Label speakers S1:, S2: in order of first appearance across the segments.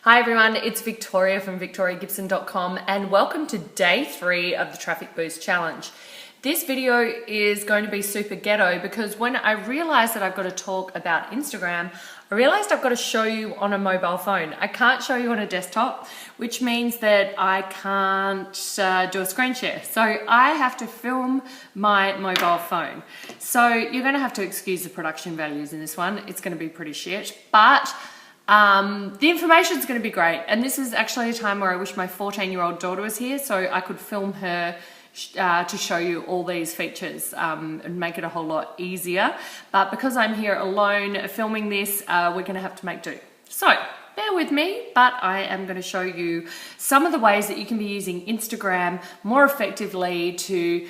S1: Hi everyone, it's Victoria from victoriagibson.com and welcome to day 3 of the Traffic Boost Challenge. This video is going to be super ghetto because when I realized that I've got to talk about Instagram, I realized I've got to show you on a mobile phone. I can't show you on a desktop, which means that I can't do a screen share. So I have to film my mobile phone. So you're going to have to excuse the production values in this one. It's going to be pretty shit, but the information is going to be great. And this is actually a time where I wish my 14-year-old daughter was here so I could film her to show you all these features and make it a whole lot easier. But because I'm here alone filming this, we're going to have to make do. So bear with me, but I am going to show you some of the ways that you can be using Instagram more effectively to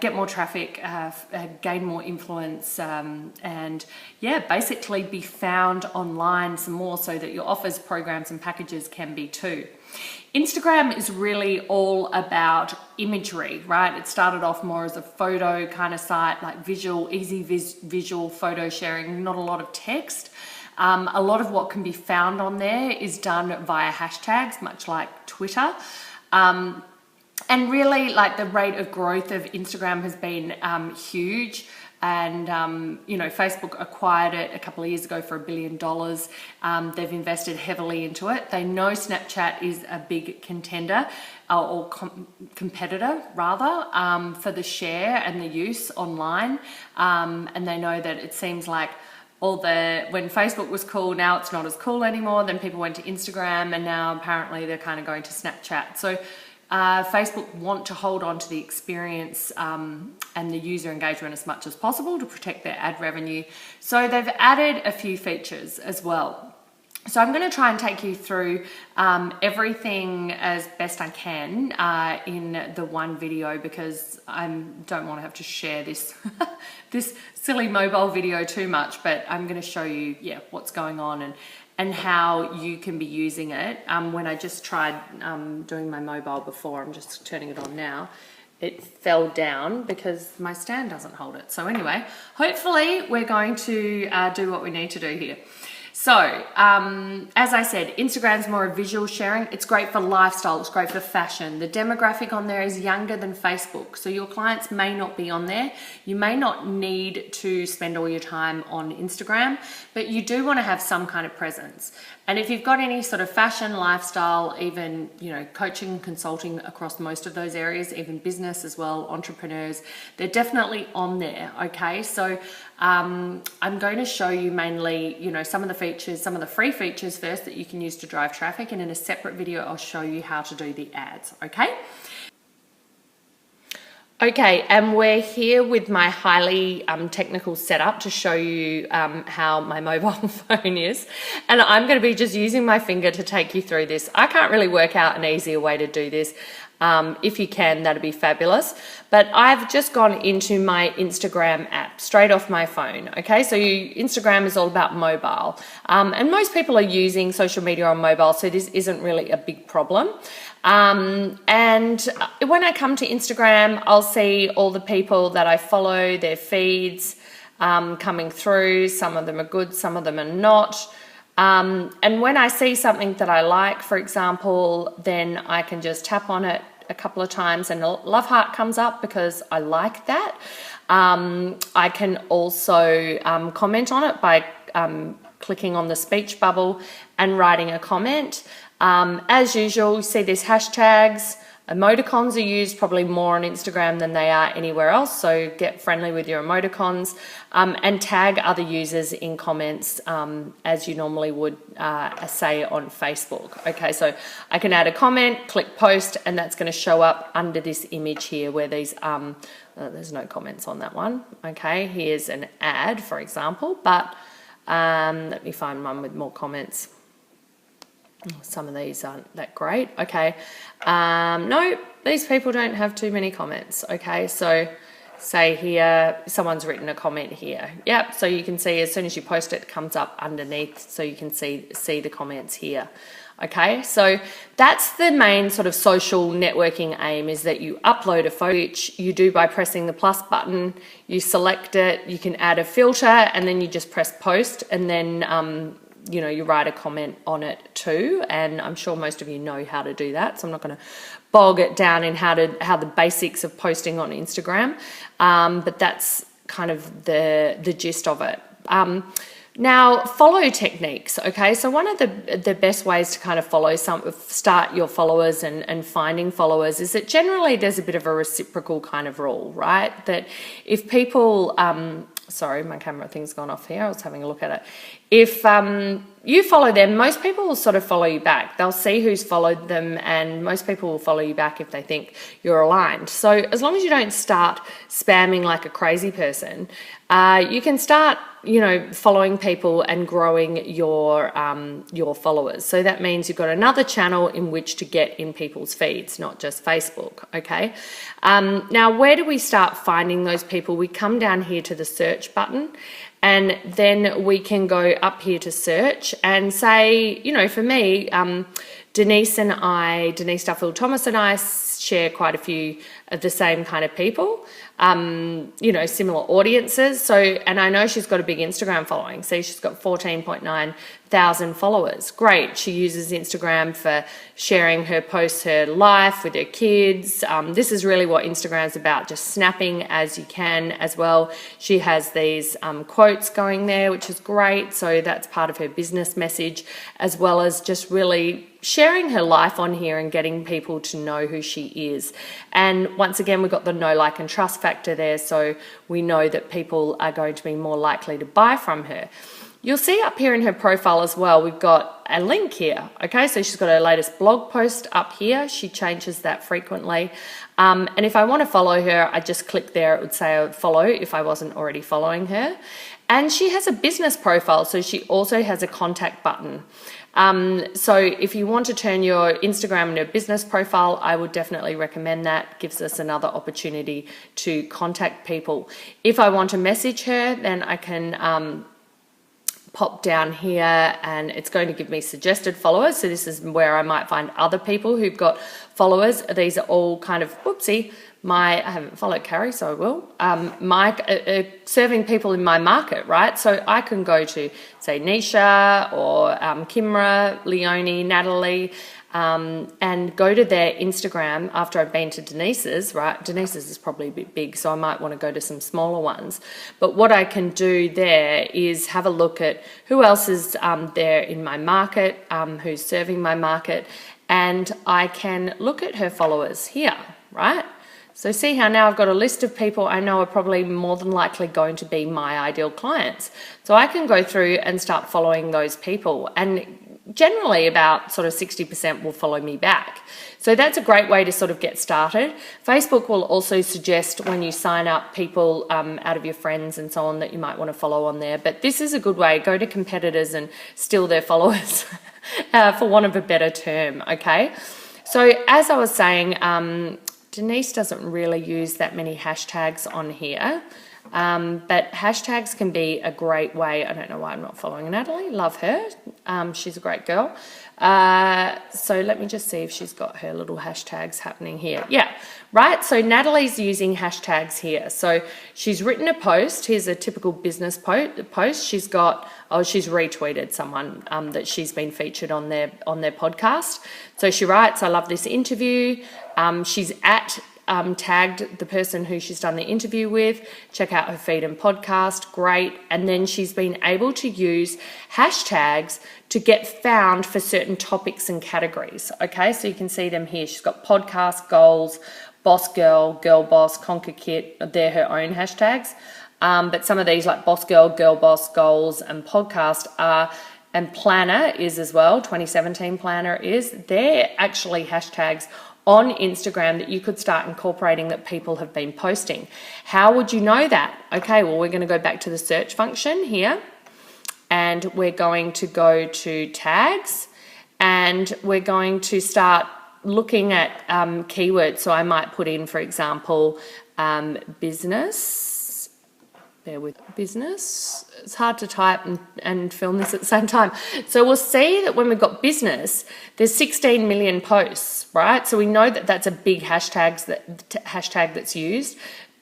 S1: get more traffic, gain more influence, and yeah, basically be found online some more so that your offers, programs, and packages can be too. Instagram is really all about imagery, right? It started off more as a photo kind of site, like visual, easy visual photo sharing, not a lot of text. A lot of what can be found on there is done via hashtags, much like Twitter. And really, like, the rate of growth of Instagram has been huge. And, you know, Facebook acquired it a couple of years ago for $1 billion. They've invested heavily into it. They know Snapchat is a big contender or competitor rather for the share and the use online. And they know that it seems like when Facebook was cool, now it's not as cool anymore. Then people went to Instagram and now apparently they're kind of going to Snapchat. So Facebook want to hold on to the experience and the user engagement as much as possible to protect their ad revenue. So they've added a few features as well. So I'm going to try and take you through everything as best I can in the one video because I don't want to have to share this this silly mobile video too much, but I'm going to show you what's going on and how you can be using it. When I just tried doing my mobile before, I'm just turning it on now, it fell down because my stand doesn't hold it. So anyway, hopefully we're going to do what we need to do here. So, as I said, Instagram's more a visual sharing. It's great for lifestyle, it's great for fashion. The demographic on there is younger than Facebook. So your clients may not be on there. You may not need to spend all your time on Instagram, but you do want to have some kind of presence. And if you've got any sort of fashion, lifestyle, even, you know, coaching, consulting across most of those areas, even business as well, entrepreneurs, they're definitely on there, okay? So I'm going to show you mainly, you know, some of the features, some of the free features first that you can use to drive traffic, and in a separate video, I'll show you how to do the ads, okay? Okay, and we're here with my highly technical setup to show you how my mobile phone is. And I'm going to be just using my finger to take you through this. I can't really work out an easier way to do this. If you can, that'd be fabulous. But I've just gone into my Instagram app straight off my phone. Okay, so Instagram is all about mobile. And most people are using social media on mobile, so this isn't really a big problem. And when I come to Instagram, I'll see all the people that I follow, their feeds coming through. Some of them are good, some of them are not. And when I see something that I like, for example, then I can just tap on it a couple of times and a love heart comes up because I like that. I can also comment on it by clicking on the speech bubble and writing a comment. As usual, you see these hashtags. Emoticons are used probably more on Instagram than they are anywhere else, so get friendly with your emoticons and tag other users in comments as you normally would say on Facebook. Okay, so I can add a comment, click post, and that's going to show up under this image here where these, there's no comments on that one. Okay, here's an ad, for example, but let me find one with more comments. Some of these aren't that great. Okay, no, these people don't have too many comments. Okay, so say here, someone's written a comment here. Yep, so you can see as soon as you post it, it comes up underneath, so you can see the comments here. Okay, so that's the main sort of social networking aim, is that you upload a photo, which you do by pressing the plus button, you select it, you can add a filter, and then you just press post, and then you write a comment on it too. And I'm sure most of you know how to do that, so I'm not going to bog it down in how the basics of posting on Instagram. But that's kind of the gist of it. Now, follow techniques, okay? So one of the best ways to kind of start your followers and finding followers is that generally there's a bit of a reciprocal kind of rule, right? That if people, sorry, my camera thing's gone off here. I was having a look at it. If you follow them, most people will sort of follow you back. They'll see who's followed them, and most people will follow you back if they think you're aligned. So as long as you don't start spamming like a crazy person, you can start, following people and growing your followers. So that means you've got another channel in which to get in people's feeds, not just Facebook, okay? Now, where do we start finding those people? We come down here to the search button, and then we can go up here to search and say, for me, Denise Duffield Thomas and I share quite a few of the same kind of people, similar audiences. So, and I know she's got a big Instagram following. See, she's got 14.9 thousand followers. Great. She uses Instagram for sharing her posts, her life with her kids. This is really what Instagram's about, just snapping as you can as well. She has these quotes going there, which is great. So that's part of her business message, as well as just really sharing her life on here and getting people to know who she is. And once again, we've got the know, like, and trust factor there, so we know that people are going to be more likely to buy from her. You'll see up here in her profile as well, we've got a link here. Okay, so she's got her latest blog post up here. She changes that frequently. And if I want to follow her, I just click there. It would say follow if I wasn't already following her. And she has a business profile, so she also has a contact button. So if you want to turn your Instagram into a business profile, I would definitely recommend that. Gives us another opportunity to contact people. If I want to message her, then I can pop down here and it's going to give me suggested followers. So this is where I might find other people who've got followers. These are all kind of, whoopsie, I haven't followed Carrie, so I will. Serving people in my market, right? So I can go to, say, Nisha or Kimra, Leonie, Natalie, and go to their Instagram after I've been to Denise's, right? Denise's is probably a bit big, so I might want to go to some smaller ones. But what I can do there is have a look at who else is there in my market, who's serving my market, and I can look at her followers here, right? So see how now I've got a list of people I know are probably more than likely going to be my ideal clients. So I can go through and start following those people, and generally about sort of 60% will follow me back. So that's a great way to sort of get started. Facebook will also suggest when you sign up people out of your friends and so on that you might want to follow on there. But this is a good way. Go to competitors and steal their followers, for want of a better term, okay? So as I was saying, Denise doesn't really use that many hashtags on here, but hashtags can be a great way. I don't know why I'm not following Natalie. Love her. She's a great girl. So let me just see if she's got her little hashtags happening here. Yeah, right. So Natalie's using hashtags here. So she's written a post. Here's a typical business post. She's got, she's retweeted someone that she's been featured on their podcast. So she writes, I love this interview. She's tagged the person who she's done the interview with. Check out her feed and podcast. Great. And then she's been able to use hashtags to get found for certain topics and categories. Okay, so you can see them here. She's got podcast, goals, boss girl, girl boss, conquer kit. They're her own hashtags. But some of these like boss girl, girl boss, goals, and podcast are, and planner is as well, 2017 planner is. They're actually hashtags on Instagram that you could start incorporating that people have been posting. How would you know that? Okay, well, we're going to go back to the search function here, and we're going to go to tags, and we're going to start looking at keywords. So I might put in, for example, business. Bear with business. It's hard to type and film this at the same time. So we'll see that when we've got business, there's 16 million posts, right? So we know that that's a big hashtag that's used.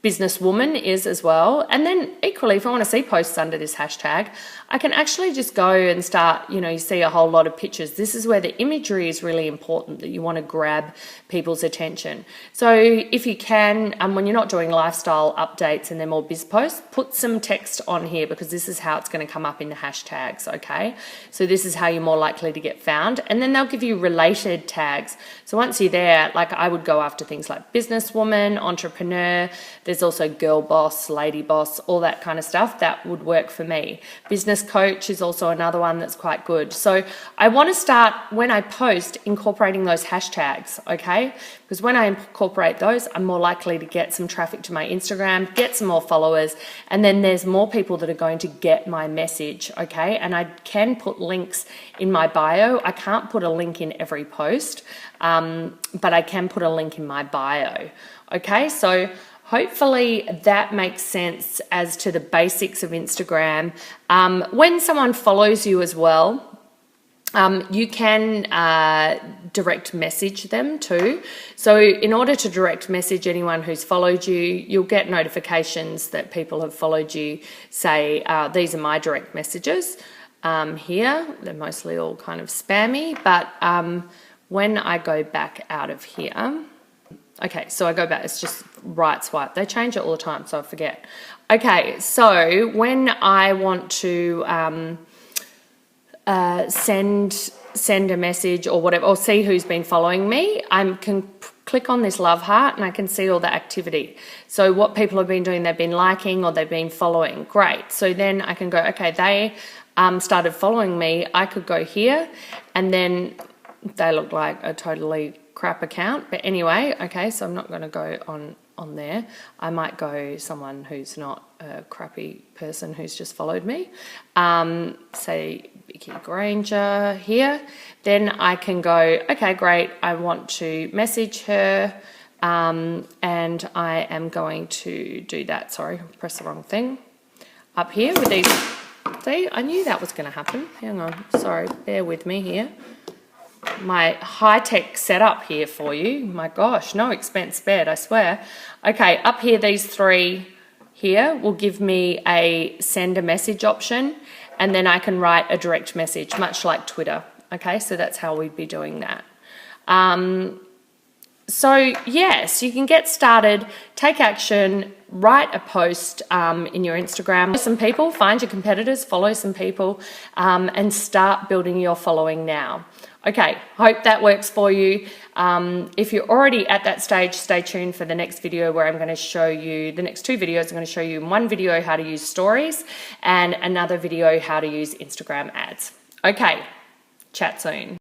S1: Businesswoman is as well. And then equally, if I want to see posts under this hashtag, I can actually just go and start, you see a whole lot of pictures. This is where the imagery is really important, that you want to grab people's attention. So if you can, when you're not doing lifestyle updates and they're more biz posts, put some text on here, because this is how it's going to come up in the hashtags, okay? So this is how you're more likely to get found. And then they'll give you related tags. So once you're there, like I would go after things like businesswoman, entrepreneur. There's also girl boss, lady boss, all that kind of stuff. That would work for me. Business coach is also another one that's quite good. So I want to start, when I post, incorporating those hashtags, okay? Because when I incorporate those, I'm more likely to get some traffic to my Instagram, get some more followers, and then there's more people that are going to get my message, okay? And I can put links in my bio. I can't put a link in every post, but I can put a link in my bio, okay? So hopefully that makes sense as to the basics of Instagram. When someone follows you as well, you can direct message them too. So in order to direct message anyone who's followed you, you'll get notifications that people have followed you. Say, these are my direct messages here. They're mostly all kind of spammy, but when I go back out of here, okay, so I go back, it's just right swipe. They change it all the time, so I forget. Okay, so when I want to send a message or whatever, or see who's been following me, I can click on this love heart and I can see all the activity. So what people have been doing, they've been liking or they've been following. Great. So then I can go, okay, they started following me. I could go here, and then they look like a totally crap account, but anyway, okay, so I'm not going to go on there. I might go someone who's not a crappy person who's just followed me, say Vicky Granger here. Then I can go, okay, great, I want to message her, and I am going to do that. Sorry, press the wrong thing. Up here with these, see, I knew that was going to happen. Hang on, sorry, bear with me here. My high-tech setup here for you. My gosh, no expense spared, I swear. Okay, up here, these three here will give me a send a message option, and then I can write a direct message, much like Twitter. Okay, so that's how we'd be doing that. So yes, you can get started, take action, write a post in your Instagram. Follow some people, find your competitors, follow some people, and start building your following now. Okay, hope that works for you. If you're already at that stage, stay tuned for the next video where I'm going to show you, the next two videos, I'm going to show you in one video how to use stories and another video how to use Instagram ads. Okay, chat soon.